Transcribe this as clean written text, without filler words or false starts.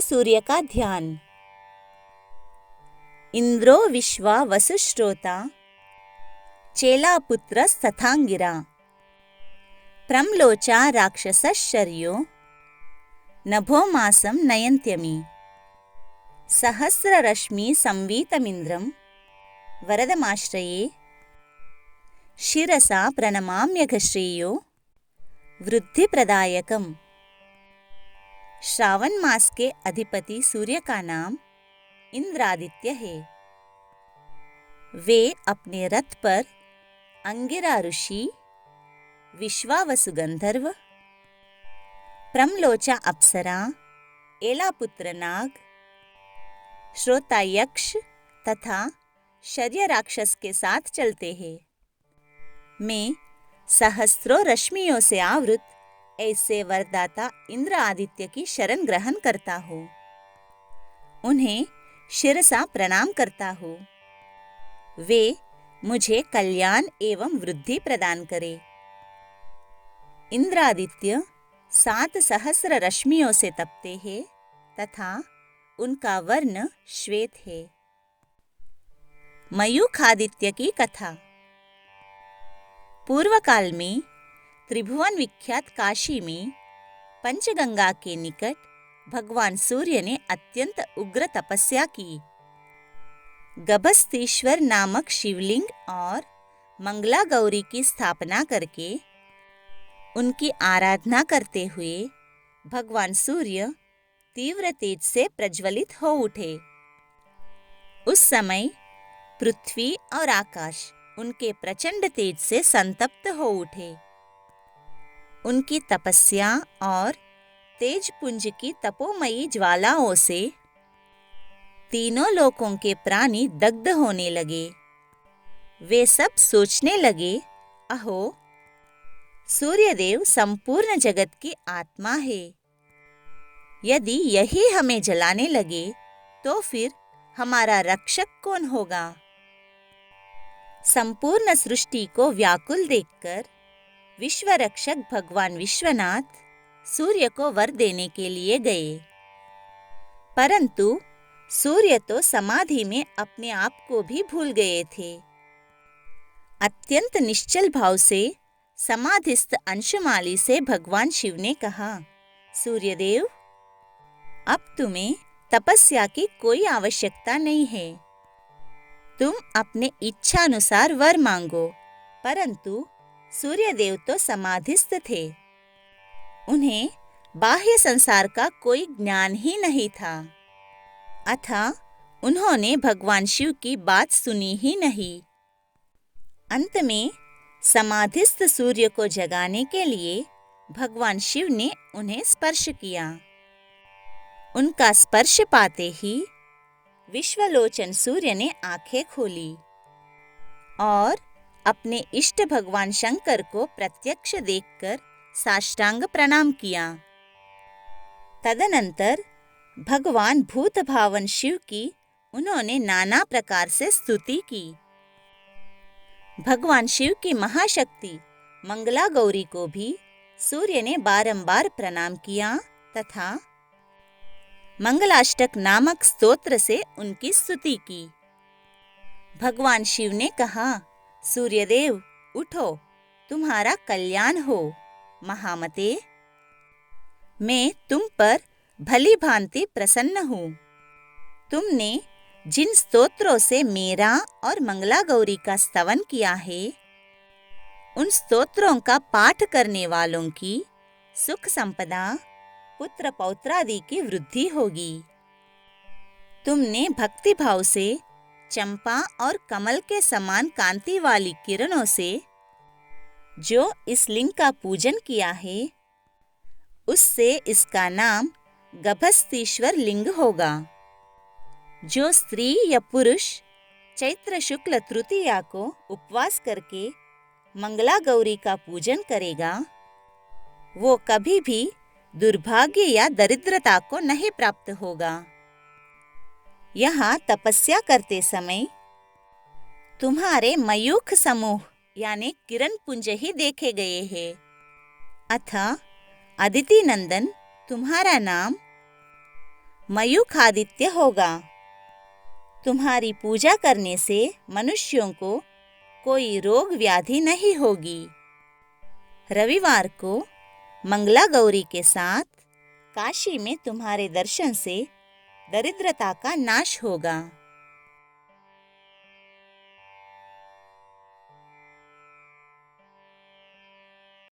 सूर्य का ध्यान। इंद्रो विश्वा वसुश्रोता चेलापुत्रस्तथांगिरा प्रम्लोचा राक्षसश्चर्यो नभो मासं नयन्त्यमी सहस्ररश्मि संवीतमिन्द्रं वरदमाश्रये शिरसा प्रणमाम्यघश्रेयो वृद्धिप्रदायकम्। श्रावण मास के अधिपति सूर्य का नाम इंद्रादित्य है। वे अपने रथ पर अंगिरा ऋषि, विश्वावसु गंधर्व, प्रम्लोचा अप्सरा, एलापुत्र नाग, श्रोता यक्ष तथा शर्य राक्षस के साथ चलते हैं। मैं सहस्रों रश्मियों से आवृत ऐसे वरदाता इंद्र आदित्य की शरण ग्रहण करता हूँ। उन्हें शिरसा प्रणाम करता हूँ। वे मुझे कल्याण एवं वृद्धि प्रदान करे। इंद्रादित्य 7 सहस्र रश्मियों से तपते हैं तथा उनका वर्ण श्वेत है। मयूखादित्य की कथा। पूर्व काल में त्रिभुवन विख्यात काशी में पंचगंगा के निकट भगवान सूर्य ने अत्यंत उग्र तपस्या की। गभस्तीश्वर नामक शिवलिंग और मंगला गौरी की स्थापना करके उनकी आराधना करते हुए भगवान सूर्य तीव्र तेज से प्रज्वलित हो उठे। उस समय पृथ्वी और आकाश उनके प्रचंड तेज से संतप्त हो उठे। उनकी तपस्या और तेज पुंज की तपोमयी ज्वालाओं से तीनों लोकों के प्राणी दग्ध होने लगे। वे सब सोचने लगे, अहो, सूर्यदेव संपूर्ण जगत की आत्मा है। यदि यही हमें जलाने लगे तो फिर हमारा रक्षक कौन होगा। संपूर्ण सृष्टि को व्याकुल देखकर विश्व रक्षक भगवान विश्वनाथ सूर्य को वर देने के लिए गए, परंतु सूर्य तो समाधि में अपने आप को भी भूल गए थे। अत्यंत निश्चल भाव से समाधिस्थ अंशुमाली से भगवान शिव ने कहा, सूर्यदेव, अब तुम्हें तपस्या की कोई आवश्यकता नहीं है। तुम अपने इच्छा अनुसार वर मांगो। परंतु सूर्यदेव तो समाधिस्थ थे। उन्हें बाह्य संसार का कोई ज्ञान ही नहीं था, अतः उन्होंने भगवान शिव की बात सुनी ही नहीं। अंत में समाधिस्थ सूर्य को जगाने के लिए भगवान शिव ने उन्हें स्पर्श किया। उनका स्पर्श पाते ही विश्वलोचन सूर्य ने आंखें खोली और अपने इष्ट भगवान शंकर को प्रत्यक्ष देखकर साष्टांग प्रणाम किया। तदनंतर भगवान भूत भावन शिव की उन्होंने नाना प्रकार से स्तुति की। भगवान शिव की महाशक्ति मंगला गौरी को भी सूर्य ने बारंबार प्रणाम किया तथा मंगलाष्टक नामक स्तोत्र से उनकी स्तुति की। भगवान शिव ने कहा, सूर्यदेव, उठो, तुम्हारा कल्याण हो। महामते, मैं तुम पर भली भांति प्रसन्न हूँ। तुमने जिन स्तोत्रों से मेरा और मंगला गौरी का स्तवन किया है, उन स्तोत्रों का पाठ करने वालों की सुख संपदा, पुत्र पौत्रादि की वृद्धि होगी। तुमने भक्ति भाव से चंपा और कमल के समान कांति वाली किरणों से जो इस लिंग का पूजन किया है, उससे इसका नाम गभस्तीश्वर लिंग होगा। जो स्त्री या पुरुष चैत्र शुक्ल तृतीया को उपवास करके मंगला गौरी का पूजन करेगा, वो कभी भी दुर्भाग्य या दरिद्रता को नहीं प्राप्त होगा। यहाँ तपस्या करते समय तुम्हारे मयूख समूह यानी किरण पुंज ही देखे गए हैं, अतः अदिति नंदन तुम्हारा नाम मयूखादित्य होगा। तुम्हारी पूजा करने से मनुष्यों को कोई रोग व्याधि नहीं होगी। रविवार को मंगला गौरी के साथ काशी में तुम्हारे दर्शन से दरिद्रता का नाश होगा।